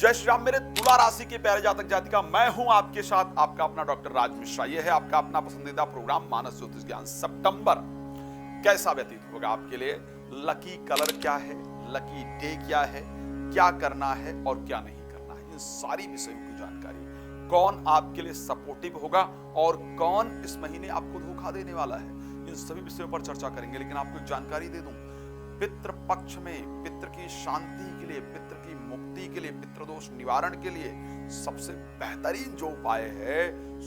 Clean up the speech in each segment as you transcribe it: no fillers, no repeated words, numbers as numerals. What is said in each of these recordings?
जय श्री राम मेरे तुला राशि के प्यारे जातक जातिका, मैं हूं आपके साथ आपका अपना डॉक्टर राज मिश्रा। यह है आपका अपना पसंदीदा प्रोग्राम मानस ज्योतिष ज्ञान। सितंबर कैसा व्यतीत होगा आपके लिए, लकी कलर क्या है, लकी डे क्या है, क्या करना है और क्या नहीं करना है, इन सारी विषयों की जानकारी, कौन आपके लिए सपोर्टिव होगा और कौन इस महीने आपको धोखा देने वाला है, इन सभी विषयों पर चर्चा करेंगे। लेकिन आपको एक जानकारी दे दूं, पितृ पक्ष में पितृ की शांति के लिए, पितृ की मुक्ति के लिए, पितृदोष निवारण के लिए सबसे बेहतरीन जो उपाय है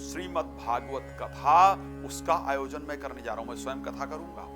श्रीमद् भागवत कथा, उसका आयोजन मैं करने जा रहा हूं। मैं स्वयं कथा करूंगा,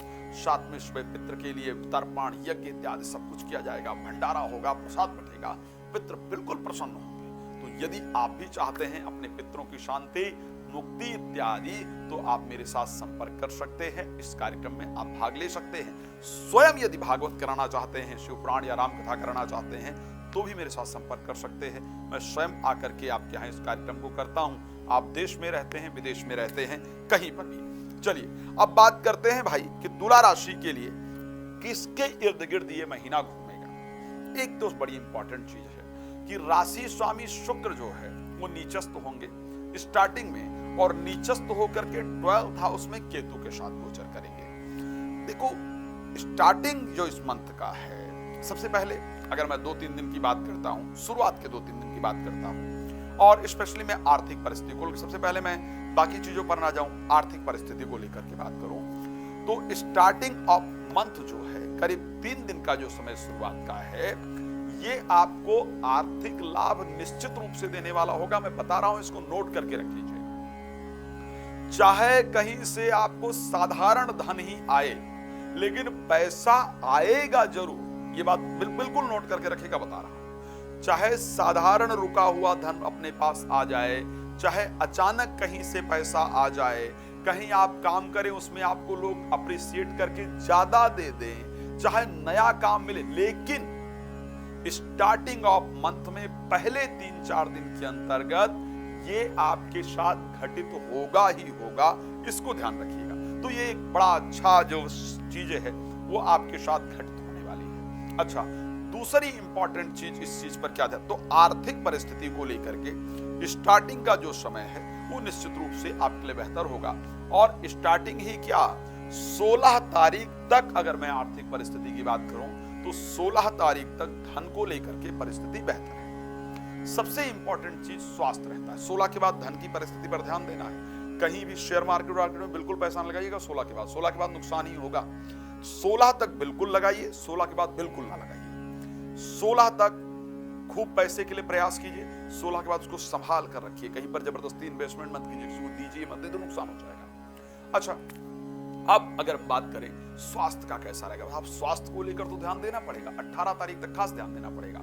साथ में सुबह पितृ के लिए तर्पण यज्ञ इत्यादि सब कुछ किया जाएगा, भंडारा होगा, प्रसाद बटेगा, पितृ बिल्कुल प्रसन्न होंगे। तो यदि आप भी चाहते हैं अपने पितरों की शांति, मुक्ति इत्यादि, तो आप मेरे साथ संपर्क कर सकते हैं। इस कार्यक्रम में आप भाग ले सकते हैं। स्वयं यदि भागवत कराना चाहते हैं, शिव पुराण या राम कथा कराना चाहते हैं, तो भी मेरे साथ संपर्क कर सकते हैं। मैं स्वयं आकर के आपके यहाँ इस कार्यक्रम को करता हूँ। आप देश में रहते हैं, विदेश में रहते हैं, कहीं पर भी। चलिए अब बात करते हैं भाई कि तुला राशि के लिए किसके इर्द गिर्द ये महीना घूमेगा। एक तो बड़ी इंपॉर्टेंट चीज है कि राशि स्वामी शुक्र जो है वो नीचस्थ होंगे स्टार्टिंग में, और नीचस्थ होकर के 12th हाउस में केतु के साथ गोचर करेंगे। देखो स्टार्टिंग जो इस मंथ का है, सबसे पहले अगर मैं 2-3 दिन की बात करता हूं, शुरुआत के 2-3 दिन की बात करता हूं, और स्पेशली मैं आर्थिक परिस्थिति को, सबसे पहले मैं बाकी चीजों पर ना जाऊं, आर्थिक परिस्थिति को लेकर के बात करूं, तो स्टार्टिंग ऑफ मंथ जो है करीब 3 दिन का जो समय शुरुआत का है, ये आपको आर्थिक लाभ निश्चित रूप से देने वाला होगा। मैं बता रहा हूं, इसको नोट करके रख लीजिए। चाहे कहीं से आपको साधारण धन ही आए, लेकिन पैसा आएगा जरूर, ये बात बिल्कुल नोट करके रखेगा, बता रहा हूं। चाहे साधारण रुका हुआ धन अपने पास आ जाए, चाहे अचानक कहीं से पैसा आ जाए, कहीं आप काम करें उसमें आपको लोग अप्रिशिएट करके ज्यादा दे दें, चाहे नया काम मिले, लेकिन स्टार्टिंग ऑफ मंथ में पहले 3-4 दिन के अंतर्गत ये आपके साथ घटित होगा ही होगा, इसको ध्यान रखिएगा। तो ये एक बड़ा अच्छा जो चीज है वो आपके साथ घटित होने वाली है। अच्छा, दूसरी इंपॉर्टेंट चीज इस चीज पर क्या था, तो आर्थिक परिस्थिति को लेकर के स्टार्टिंग का जो समय है वो निश्चित रूप से आपके लिए बेहतर होगा। और स्टार्टिंग ही क्या, 16 तारीख तक अगर मैं आर्थिक परिस्थिति की बात करूं तो 16 तारीख तक धन को लेकर के परिस्थिति बेहतर है। सबसे इंपॉर्टेंट चीज स्वास्थ्य रहता है। 16 के बाद धन की परिस्थिति पर ध्यान देना है। कहीं भी शेयर मार्केट में बिल्कुल पैसा न लगाइएगा 16 के बाद। 16 के बाद नुकसान ही होगा। 16 तक बिल्कुल लगाइए, 16 के बाद बिल्कुल ना लगाइए। 16 तक खूब पैसे के लिए प्रयास कीजिए, 16 के बाद उसको संभाल कर रखिए। कहीं पर जबरदस्ती इन्वेस्टमेंट मत कीजिए, किसी को दीजिए मत, दे तो नुकसान हो जाएगा। अच्छा, अब अगर बात करें स्वास्थ्य का कैसा रहेगा, आप स्वास्थ्य को लेकर तो ध्यान देना पड़ेगा। 18 तारीख तक खास ध्यान देना पड़ेगा।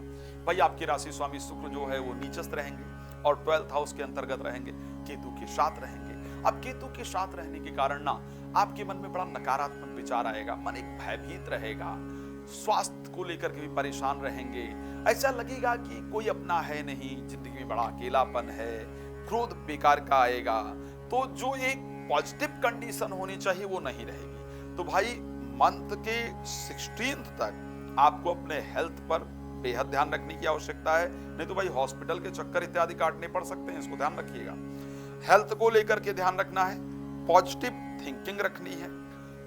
भाई आपकी राशि स्वामी शुक्र जो है वो नीचस्थ रहेंगे और 12th हाउस के अंतर्गत रहेंगे, केतु के साथ रहेंगे। अब केतु के साथ रहने के कारण ना आपके मन में बड़ा नकारात्मक विचार आएगा, मन एक भयभीत रहेगा, स्वास्थ्य को लेकर के भी परेशान रहेंगे। ऐसा लगेगा कि कोई अपना है नहीं, जिंदगी में बड़ा अकेलापन है, क्रोध बेकार का आएगा। तो जो एक पॉजिटिव कंडीशन होनी चाहिए वो नहीं रहेगी। तो भाई मंथ के 16th तक आपको अपने हेल्थ पर बेहद ध्यान रखने की आवश्यकता है, नहीं तो भाई हॉस्पिटल के चक्कर इत्यादि काटने पड़ सकते हैं, इसको ध्यान रखिएगा। हेल्थ को लेकर के ध्यान रखना है, पॉजिटिव थिंकिंग रखनी है।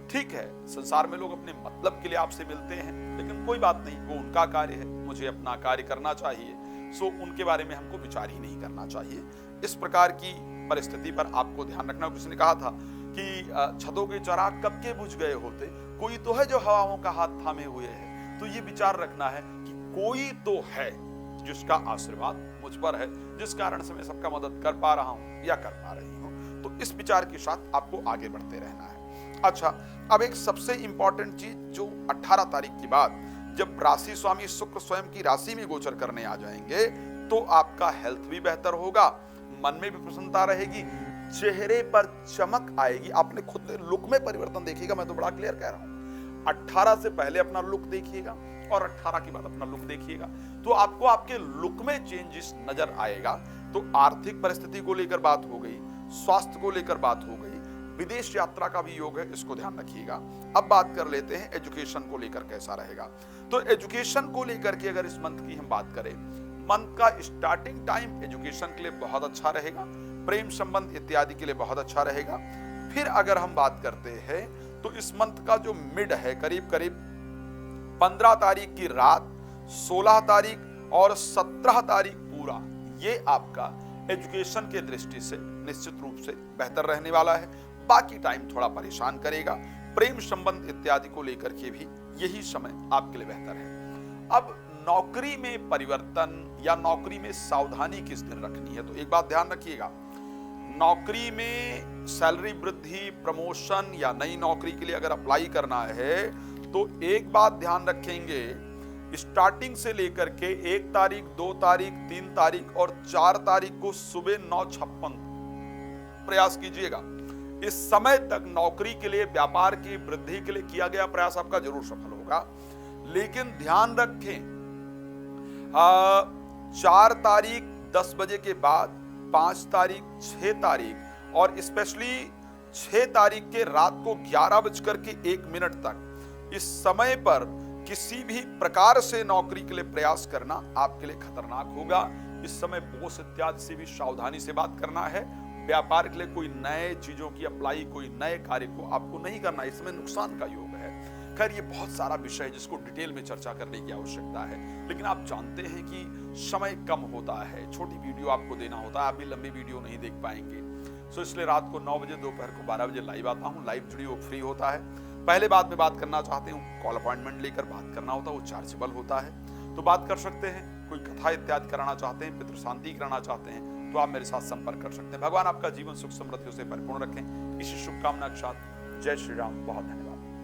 ठीक है, संसार में लोग अपने मतलब के लिए आपसे मिलते हैं, लेकिन कोई बात नहीं, वो उनका कार्य है, मुझे अपना कार्य करना चाहिए। सो उनके बारे में हमको विचार ही नहीं करना चाहिए। इस प्रकार की परिस्थिति पर आपको ध्यान रखना। किसी ने कहा था कि छतों के चिराग कब के बुझ गए होते, कोई तो है जो हवाओं का हाथ थामे हुए है। तो ये विचार रखना है कि कोई तो है जिसका आशीर्वाद मुझ पर है, जिस कारण से मैं सबका मदद कर पा रहा हूं या कर पा रही हूं। तो इस विचार के साथ आपको आगे बढ़ते रहना है। अच्छा, अब एक सबसे इंपॉर्टेंट चीज, जो 18 तारीख के बाद जब राशि स्वामी शुक्र स्वयं की राशि में गोचर करने आ जाएंगे, तो आपका हेल्थ भी बेहतर होगा, मन में भी प्रसन्नता रहेगी, चेहरे पर चमक आएगी, आपने खुद लुक में परिवर्तन देखिएगा। मैं तो बड़ा क्लियर कह रहा हूं, 18 से पहले अपना लुक देखिएगा और 18 के बाद अपना लुक देखिएगा, तो आपको आपके लुक में चेंजेस नजर आएगा। तो आर्थिक परिस्थिति को लेकर बात हो गई, स्वास्थ्य को लेकर बात हो गई, विदेश यात्रा का भी योग है, इसको ध्यान रखिएगा। अब बात कर लेते हैं एजुकेशन को लेकर कैसा रहेगा। तो एजुकेशन को लेकर के अगर इस मंथ की हम बात करें, मंथ का स्टार्टिंग टाइम एजुकेशन के लिए बहुत अच्छा रहेगा, प्रेम संबंध इत्यादि के लिए बहुत अच्छा रहेगा। फिर अगर हम बात करते हैं तो इस मंथ का जो मिड है, करीब करीब 15 तारीख की रात, 16 तारीख और 17 तारीख पूरा, ये आपका एजुकेशन के दृष्टि से निश्चित रूप से बेहतर रहने वाला है। बाकी टाइम थोड़ा परेशान करेगा, प्रेम संबंध इत्यादि को लेकर के भी यही समय आपके लिए बेहतर है। अब नौकरी में परिवर्तन या नौकरी में सावधानी किस दिन रखनी है, तो एक बात ध्यान रखिएगा, नौकरी में सैलरी वृद्धि, प्रमोशन या नई नौकरी के लिए अगर अप्लाई करना है तो एक बात ध्यान रखेंगे, स्टार्टिंग से लेकर के 1 तारीख, 2 तारीख, 3 तारीख और 4 तारीख को सुबह 9:56 प्रयास कीजिएगा। इस समय तक नौकरी के लिए, व्यापार की वृद्धि के लिए किया गया प्रयास आपका जरूर सफल होगा। लेकिन ध्यान रखें, 4 तारीख 10 बजे के बाद, 5 तारीख, 6 तारीख और स्पेशली 6 तारीख के रात को 11:01 तक, इस समय पर किसी भी प्रकार से नौकरी के लिए प्रयास करना आपके लिए खतरनाक होगा। इस समय बॉस इत्यादि से भी सावधानी से बात करना है। व्यापार के लिए कोई नए चीजों की अप्लाई, कोई नए कार्य को आपको नहीं करना, इसमें नुकसान का योग है। खैर, ये बहुत सारा विषय है जिसको डिटेल में चर्चा करने की आवश्यकता है, लेकिन आप जानते हैं कि समय कम होता है, छोटी वीडियो आपको देना होता है, आप भी लंबी वीडियो नहीं देख पाएंगे। सो इसलिए रात को 9 बजे, दोपहर को 12 बजे लाइव आता हूँ। लाइव वीडियो फ्री होता है। पहले बाद में बात करना चाहते हूँ, कॉल अपॉइंटमेंट लेकर बात करना होता है, वो चार्जेबल होता है, तो बात कर सकते हैं। कोई कथा इत्यादि कराना चाहते हैं, पितृ शांति कराना चाहते हैं, तो आप मेरे साथ संपर्क कर सकते हैं। भगवान आपका जीवन सुख समृद्धियों से परिपूर्ण रखें, इसी शुभकामना के साथ जय श्री राम। बहुत धन्यवाद।